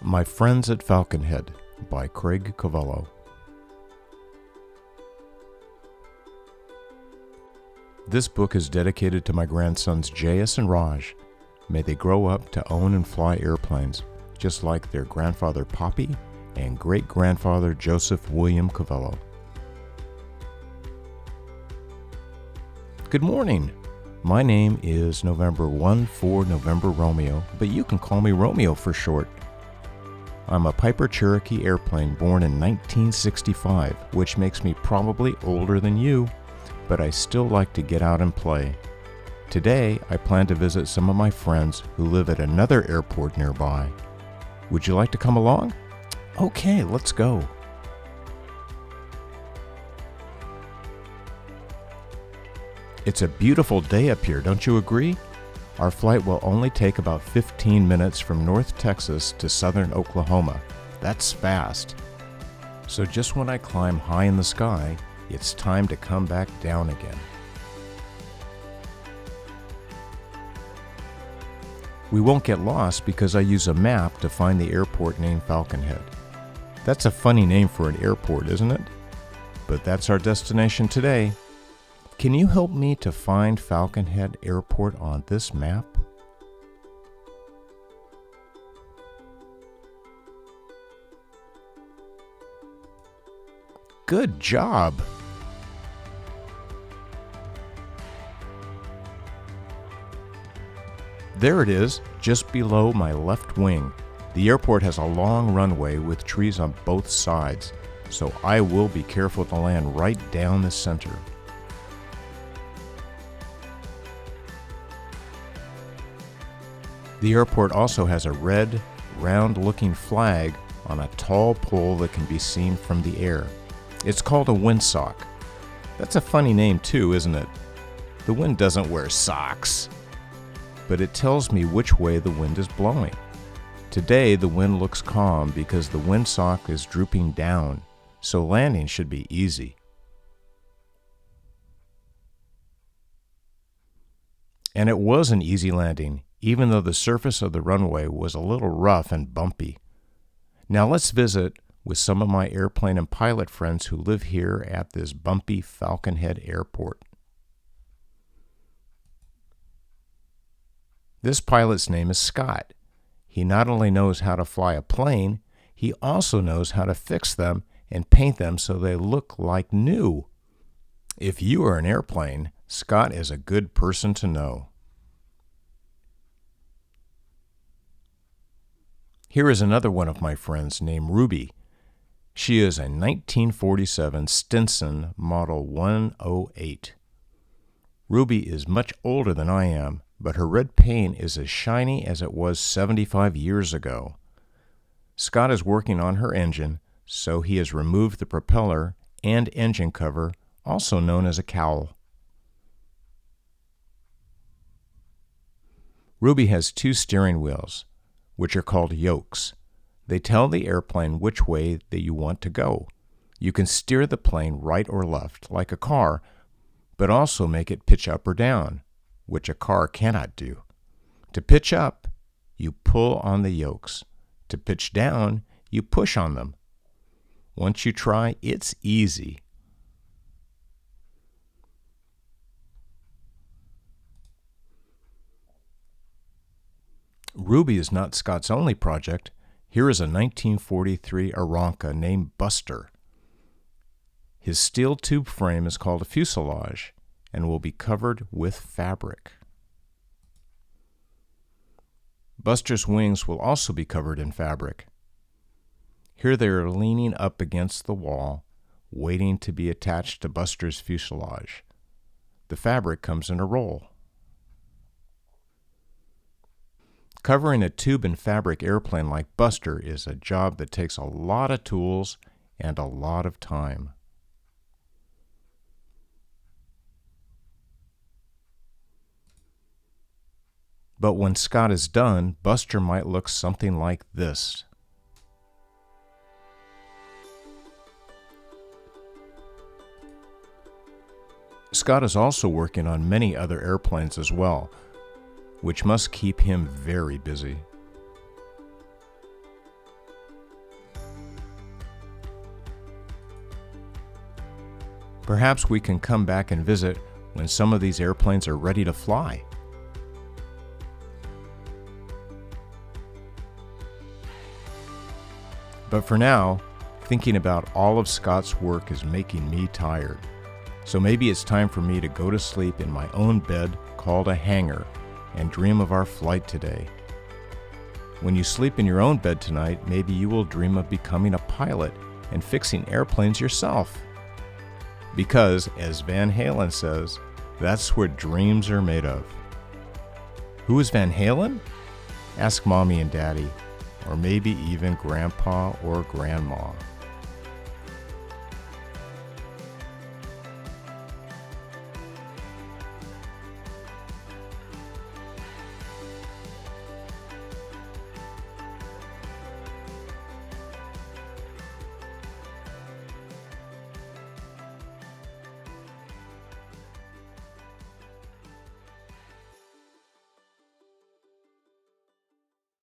My Friends at Falconhead by Craig Cavallo. This book is dedicated to my grandsons Jayus and Raj. May they grow up to own and fly airplanes, just like their grandfather Poppy and great-grandfather Joseph William Cavallo. Good morning. My name is November 1 for November Romeo, but you can call me Romeo for short. I'm a Piper Cherokee airplane born in 1965, which makes me probably older than you, but I still like to get out and play. Today, I plan to visit some of my friends who live at another airport nearby. Would you like to come along? Okay, let's go. It's a beautiful day up here, don't you agree? Our flight will only take about 15 minutes from North Texas to southern Oklahoma. That's fast. So just when I climb high in the sky, it's time to come back down again. We won't get lost because I use a map to find the airport named Falconhead. That's a funny name for an airport, isn't it? But that's our destination today. Can you help me to find Falconhead Airport on this map? Good job! There it is, just below my left wing. The airport has a long runway with trees on both sides, so I will be careful to land right down the center. The airport also has a red, round-looking flag on a tall pole that can be seen from the air. It's called a windsock. That's a funny name too, isn't it? The wind doesn't wear socks, but it tells me which way the wind is blowing. Today, the wind looks calm because the windsock is drooping down, so landing should be easy. And it was an easy landing, even though the surface of the runway was a little rough and bumpy. Now let's visit with some of my airplane and pilot friends who live here at this bumpy Falconhead Airport. This pilot's name is Scott. He not only knows how to fly a plane, he also knows how to fix them and paint them so they look like new. If you are an airplane, Scott is a good person to know. Here is another one of my friends named Ruby. She is a 1947 Stinson Model 108. Ruby is much older than I am, but her red paint is as shiny as it was 75 years ago. Scott is working on her engine, so he has removed the propeller and engine cover, also known as a cowl. Ruby has two steering wheels, which are called yokes. They tell the airplane which way that you want to go. You can steer the plane right or left, like a car, but also make it pitch up or down, which a car cannot do. To pitch up, you pull on the yokes. To pitch down, you push on them. Once you try, it's easy. Ruby is not Scott's only project. Here is a 1943 Aeronca named Buster. His steel tube frame is called a fuselage and will be covered with fabric. Buster's wings will also be covered in fabric. Here they are leaning up against the wall, waiting to be attached to Buster's fuselage. The fabric comes in a roll. Covering a tube and fabric airplane like Buster is a job that takes a lot of tools and a lot of time. But when Scott is done, Buster might look something like this. Scott is also working on many other airplanes as well, which must keep him very busy. Perhaps we can come back and visit when some of these airplanes are ready to fly. But for now, thinking about all of Scott's work is making me tired. So maybe it's time for me to go to sleep in my own bed called a hangar and dream of our flight today. When you sleep in your own bed tonight, maybe you will dream of becoming a pilot and fixing airplanes yourself. Because, as Van Halen says, that's what dreams are made of. Who is Van Halen? Ask Mommy and Daddy, or maybe even Grandpa or Grandma.